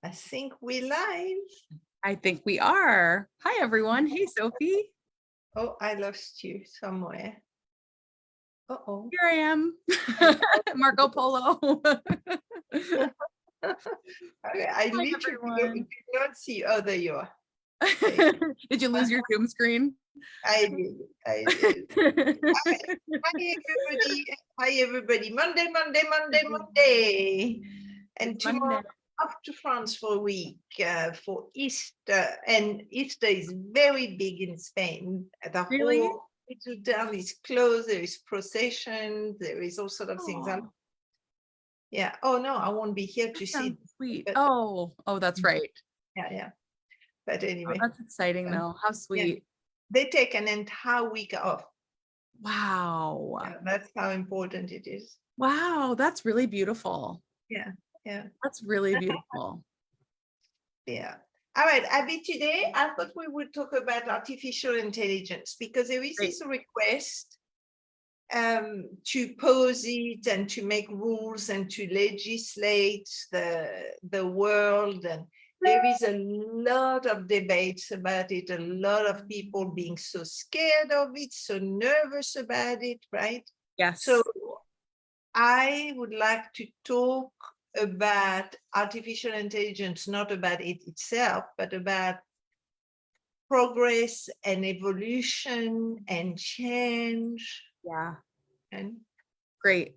I think we're live. I think we are. Hi, everyone. Hey, Sophie. Oh, I lost you somewhere. Uh-oh. Here I am. Marco Polo. I Hi, literally everyone. did not see. Oh, there you are. There you Did you lose your Zoom screen? I did. I did. Hi, everybody. Hi, everybody. Monday, Monday, Monday, Monday. And It's tomorrow, Monday. off to France for a week for Easter. And Easter is very big in Spain. The Really? whole little town is closed. There is procession. There is all sort of things. Oh, Yeah. Oh, no, I won't be here to that see. sounds sweet. But Oh, that's right. yeah, yeah. But Oh, anyway, that's exciting, though. How yeah, sweet. they take an entire week off. Wow. Yeah, that's how important it is. Wow, that's really beautiful. Yeah, yeah, That's really beautiful. yeah. All right, Abby, today I thought we would talk about artificial intelligence because there is Great. this request to pose it and to make rules and to legislate the world. And there is a lot of debates about it, a lot of people being so scared of it, so nervous about it, right? Yes. So I would like to talk about artificial intelligence, not about it itself, but about progress and evolution and change. Yeah. And Great.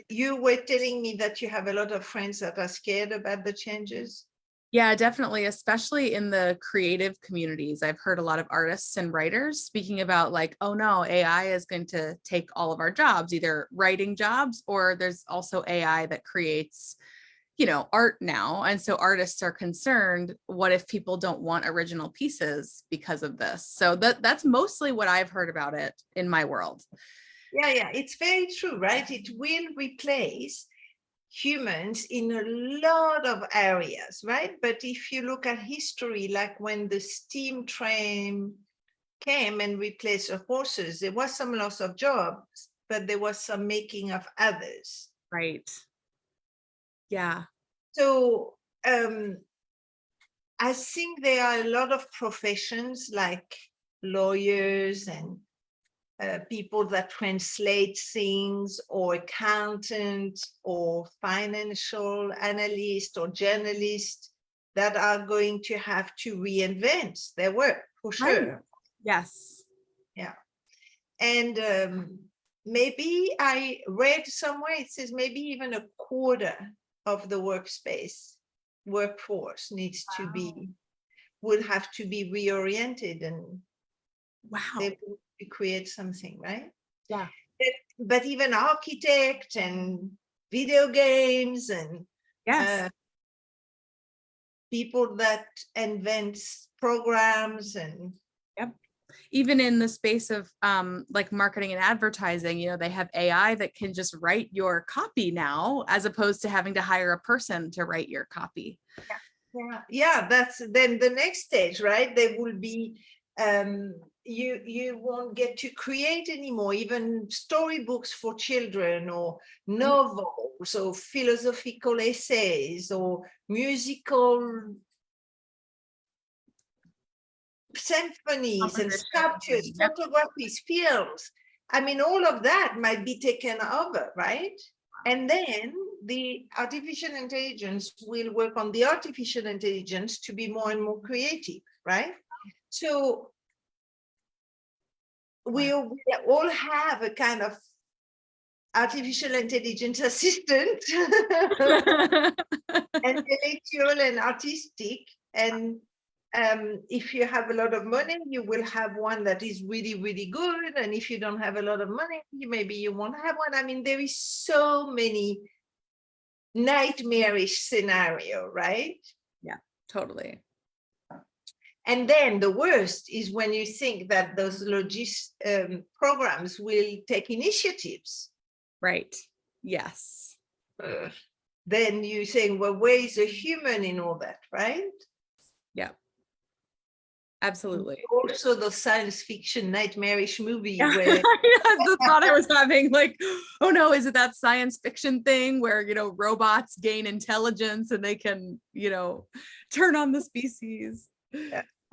you were telling me that you have a lot of friends that are scared about the changes. Yeah, definitely, especially in the creative communities. I've heard a lot of artists and writers speaking about like, oh no, AI is going to take all of our jobs, either writing jobs or there's also AI that creates, art now. And so artists are concerned, what if people don't want original pieces because of this? So that's mostly what I've heard about it in my world. Yeah, yeah, it's very true, right? It will replace humans in a lot of areas, right? But if you look at history, like when the steam train came and replaced the horses, there was some loss of jobs, but there was some making of others. Right. Yeah. So I think there are a lot of professions like lawyers and people that translate things, or accountant, or financial analyst, or journalist, that are going to have to reinvent their work for Right. sure. Yes. Yeah. And maybe I read somewhere it says maybe even a quarter of the workforce needs to be, would have to be reoriented, and Wow. they will create something, right? Yeah. But even architect and video games and Yes. people that invent programs and Yep. Even in the space of like marketing and advertising, they have AI that can just write your copy now, as opposed to having to hire a person to write your copy. yeah, that's then the next stage, right? There will be you won't get to create anymore, even storybooks for children, or novels, or philosophical essays, or musical symphonies and sculptures, Yep. photographies, films. I mean, all of that might be taken over, right? And then the artificial intelligence will work on the artificial intelligence to be more and more creative, right? So we all have a kind of artificial intelligence assistant, intellectual and artistic. And if you have a lot of money, you will have one that is really, really good. And if you don't have a lot of money, maybe you won't have one. I mean, there is so many nightmarish scenario, right? Yeah, totally. And then the worst is when you think that those programs will take initiatives. Right. Yes. Then you're saying, well, where is the human in all that, right? Yeah. Absolutely. Also the science fiction nightmarish movie Yeah. where That's the thought I was having, like, oh no, is it that science fiction thing where, robots gain intelligence and they can, turn on the species?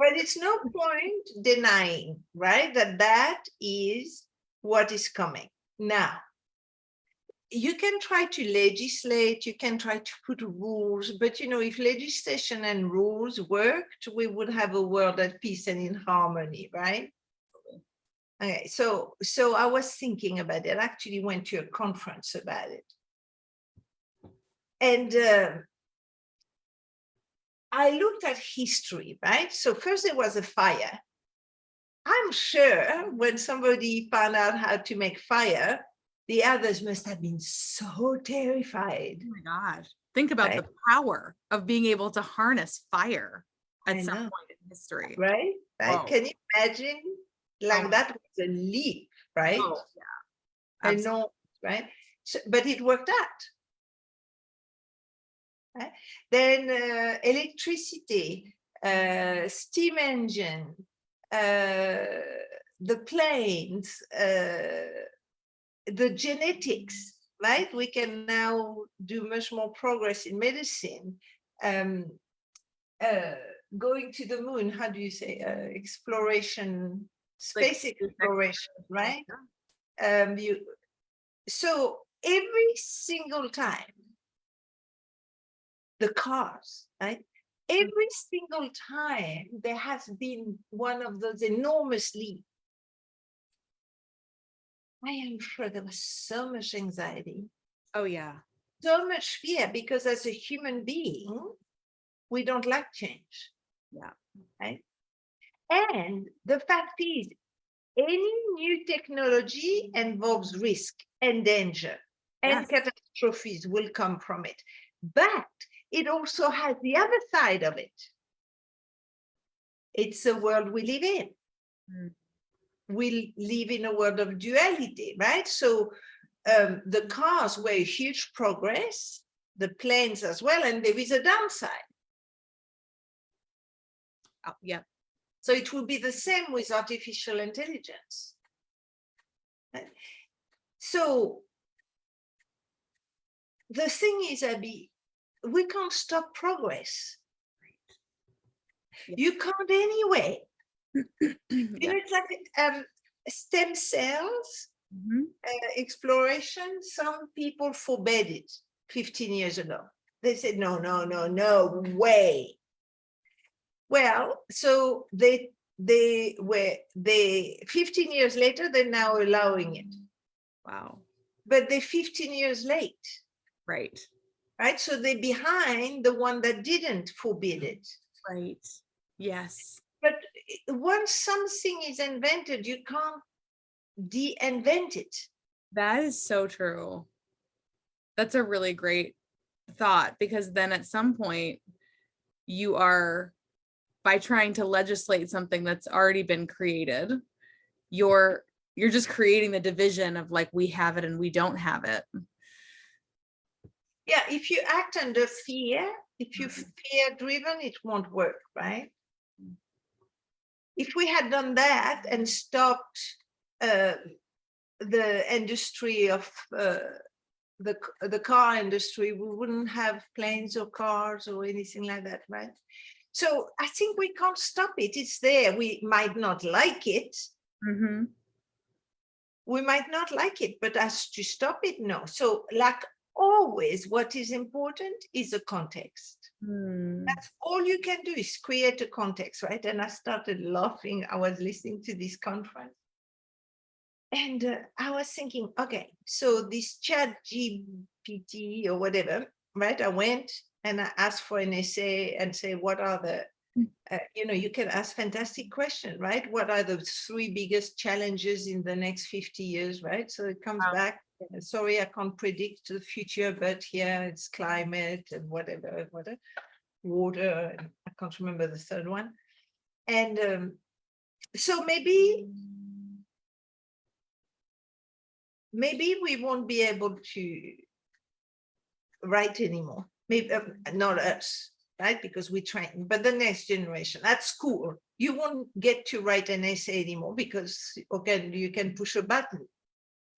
but it's no point denying, right, that is what is coming. Now, you can try to legislate, you can try to put rules, but if legislation and rules worked, we would have a world at peace and in harmony, right? Okay, so I was thinking about it. I actually went to a conference about it. And I looked at history, right? So first there was a fire. I'm sure when somebody found out how to make fire, the others must have been so terrified. Oh my gosh. Think about the power of being able to harness fire at some point in history. Right? Whoa. Can you imagine? Like that was a leap, right? Oh, yeah. I know, right? So, but it worked out. Right? Then electricity, steam engine, the planes, the genetics, right? We can now do much more progress in medicine. Going to the moon, how do you say? Exploration, space exploration, right? So every single time, the cars, right? Every single time there has been one of those enormous leaps. I am sure there was so much anxiety. Oh, yeah. So much fear, because as a human being, we don't like change. Yeah. Right? And the fact is, any new technology involves risk and danger, and catastrophes will come from it. But it also has the other side of it. It's the world we live in. We live in a world of duality, right? So the cars were a huge progress, the planes as well, and there is a downside. Oh, yeah. So it will be the same with artificial intelligence. Right? So the thing is, Abby, we can't stop progress. Yeah. You can't anyway. It's like stem cells exploration. Some people forbade it 15 years ago. They said, no way. Well, so they 15 years later, they're now allowing it. Wow. But they're 15 years late. Right. Right. So they're behind the one that didn't forbid it. Right. Yes. But once something is invented, you can't de-invent it. That is so true. That's a really great thought, because then at some point you are, by trying to legislate something that's already been created, you're just creating the division of like, we have it and we don't have it. Yeah, if you act under fear, if you're fear driven, it won't work, right? If we had done that and stopped the industry of the car industry, we wouldn't have planes or cars or anything like that, right? So I think we can't stop it. It's there. We might not like it. Mm-hmm. We might not like it, but as to stop it, no. So like always, what is important is a context. That's all you can do, is create a context, right? And I started laughing. I was listening to this conference. And I was thinking, okay, so this ChatGPT or whatever, right? I went and I asked for an essay and say, what are the, you can ask fantastic questions, right? What are the 3 biggest challenges in the next 50 years, right? So it comes back, sorry, I can't predict the future, but here it's climate and whatever, water, and I can't remember the third one. And so maybe we won't be able to write anymore. Maybe not us, right? Because we train, but the next generation at school, You won't get to write an essay anymore because, okay, you can push a button.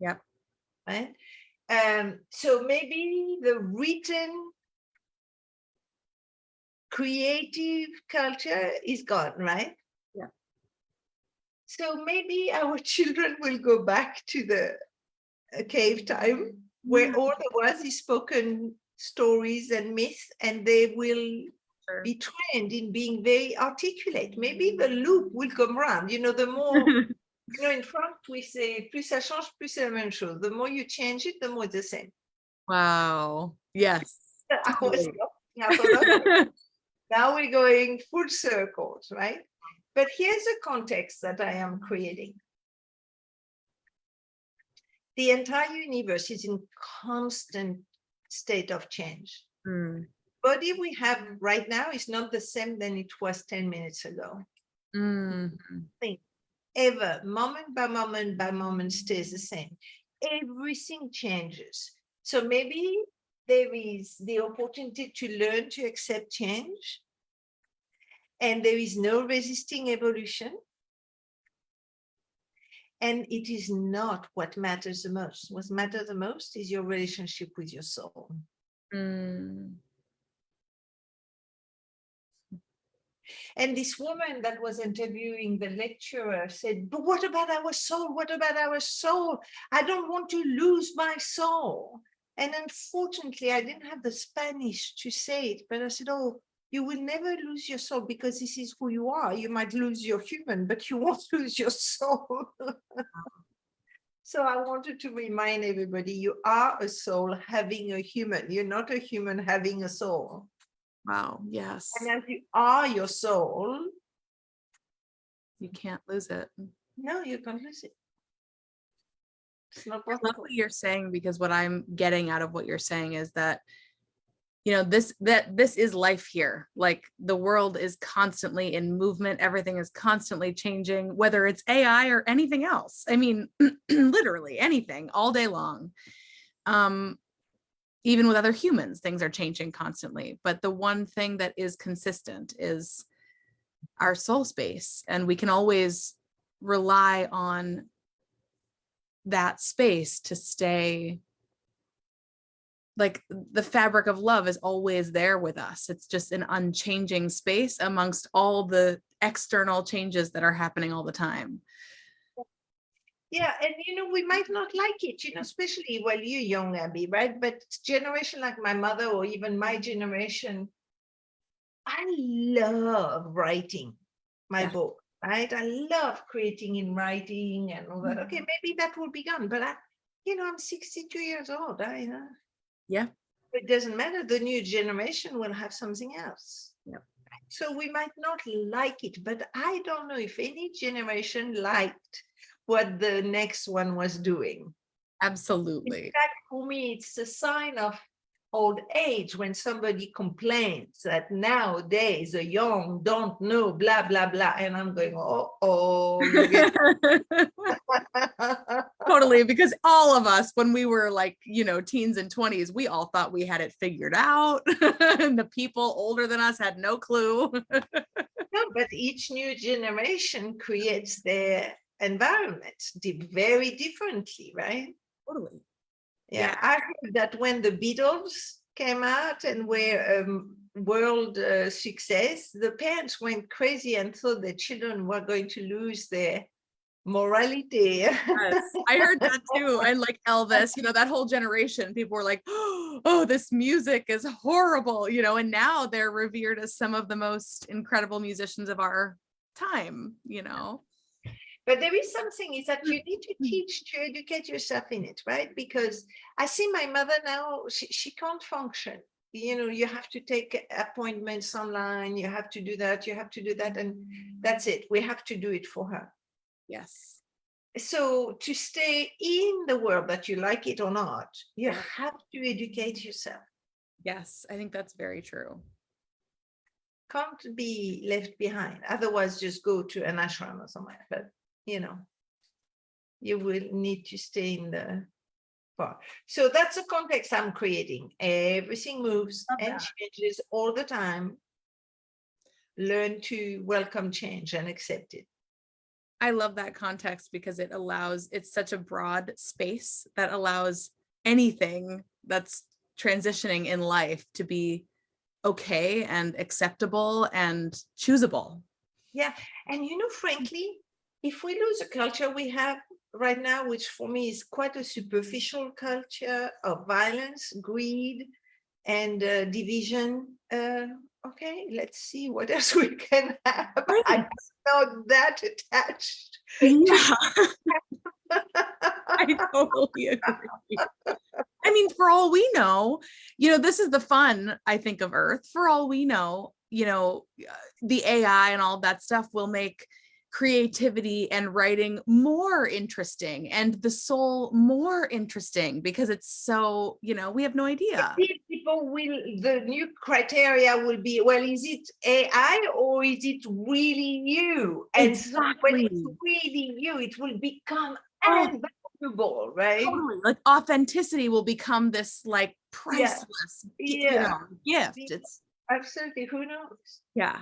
Yep. Right. So maybe the written creative culture is gone, right? Yeah. So maybe our children will go back to the cave time where all there was is spoken stories and myths, and they will be trained in being very articulate. Maybe the loop will come around. The more, in France, we say, plus ça change, plus c'est la même chose. The more you change it, the more it's the same. Wow. Yes. I was Totally. laughing. I thought, okay, now we're going full circles, right? But here's a context that I am creating. The entire universe is in constant state of change. Mm. Body we have right now is not the same than it was 10 minutes ago. Mm. Ever, moment by moment stays the same. Everything changes. So maybe there is the opportunity to learn to accept change, and there is no resisting evolution. And it is not what matters the most. What matters the most is your relationship with your soul. Mm. And this woman that was interviewing the lecturer said, but what about our soul? What about our soul? I don't want to lose my soul. And unfortunately, I didn't have the Spanish to say it, but I said, oh, you will never lose your soul because this is who you are. You might lose your human, but you won't lose your soul. So I wanted to remind everybody, you are a soul having a human. You're not a human having a soul. Wow. Yes. And as you are your soul, you can't lose it. No, you can't lose it. It's not I love possible. what you're saying, because what I'm getting out of what you're saying is that, this is life here. Like, the world is constantly in movement. Everything is constantly changing, whether it's AI or anything else. I mean, literally anything all day long. Even with other humans, things are changing constantly. But the one thing that is consistent is our soul space. And we can always rely on that space to stay. Like, the fabric of love is always there with us. It's just an unchanging space amongst all the external changes that are happening all the time. Yeah, and we might not like it, especially while you're young, Abby, right? But generation like my mother or even my generation, I love writing my book, right? I love creating in writing and all that. Okay, maybe that will be gone, but I'm 62 years old. Yeah. It doesn't matter. The new generation will have something else. Yep. So we might not like it, but I don't know if any generation liked what the next one was doing. Absolutely. In fact, for me, it's a sign of old age when somebody complains that nowadays the young don't know blah, blah, blah. And I'm going, Totally, because all of us, when we were like, teens and 20s, we all thought we had it figured out. And the people older than us had no clue. No, but each new generation creates their environment very differently, right? Totally. Yeah, I heard that when the Beatles came out and were world success, the parents went crazy and thought their children were going to lose their morality. Yes, I heard that too. And like Elvis, that whole generation, people were like, oh, this music is horrible, and now they're revered as some of the most incredible musicians of our time. But there is something is that you need to teach to educate yourself in it, right? Because I see my mother now, she can't function. You have to take appointments online, you have to do that, and that's it. We have to do it for her. Yes. So to stay in the world, that you like it or not, you have to educate yourself. Yes, I think that's very true. Can't be left behind. Otherwise, just go to an ashram or somewhere. But you will need to stay in the part. So that's the context I'm creating. Everything moves and changes all the time. learn to welcome change and accept it. I love that context because it's such a broad space that allows anything that's transitioning in life to be okay and acceptable and choosable. Yeah. And, frankly, if we lose a culture we have right now, which for me is quite a superficial culture of violence, greed, and division, okay, let's see what else we can have. I'm not that attached. Yeah. I totally agree. I mean, for all we know, this is the fun, I think, of Earth. For all we know, the AI and all that stuff will make creativity and writing more interesting and the soul more interesting because it's so, we have no idea. The new criteria will be, well, is it AI or is it really you? And exactly. So when it's really you, it will become invaluable, right? Totally. Like authenticity will become this like priceless gift. It's absolutely, who knows? Yeah,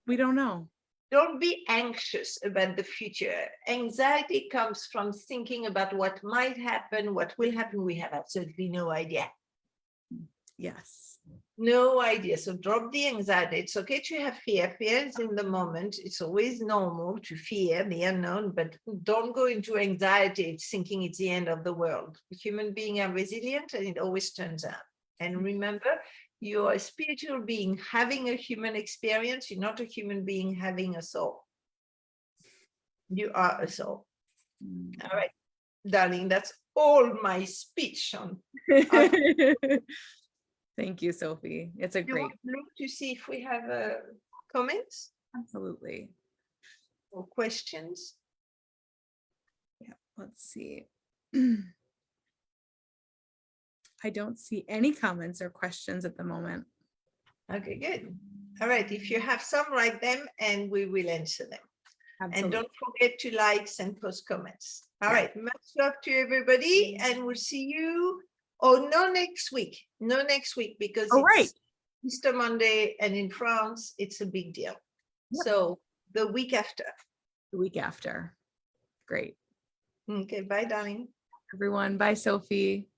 we don't know. Don't be anxious about the future. Anxiety comes from thinking about what might happen, what will happen. We have absolutely no idea. Yes. No idea. So drop the anxiety. It's okay to have fear. Fear is in the moment. It's always normal to fear the unknown, but don't go into anxiety thinking it's the end of the world. Human beings are resilient and it always turns out. And remember, you're a spiritual being having a human experience. You're not a human being having a soul. You are a soul. All right, darling, that's all my speech on. Thank you, Sophie. It's a great. Look to see if we have comments. Absolutely. Or questions. Yeah, let's see. I don't see any comments or questions at the moment. Okay, good. All right, if you have some, write them and we will answer them. Absolutely. And don't forget to like and post comments. All right, much love to everybody and we'll see you. Oh, no next week. No next week because it's Easter Monday and in France, it's a big deal. Yep. So the week after. The week after. Great. Okay, bye, darling. Everyone, bye, Sophie.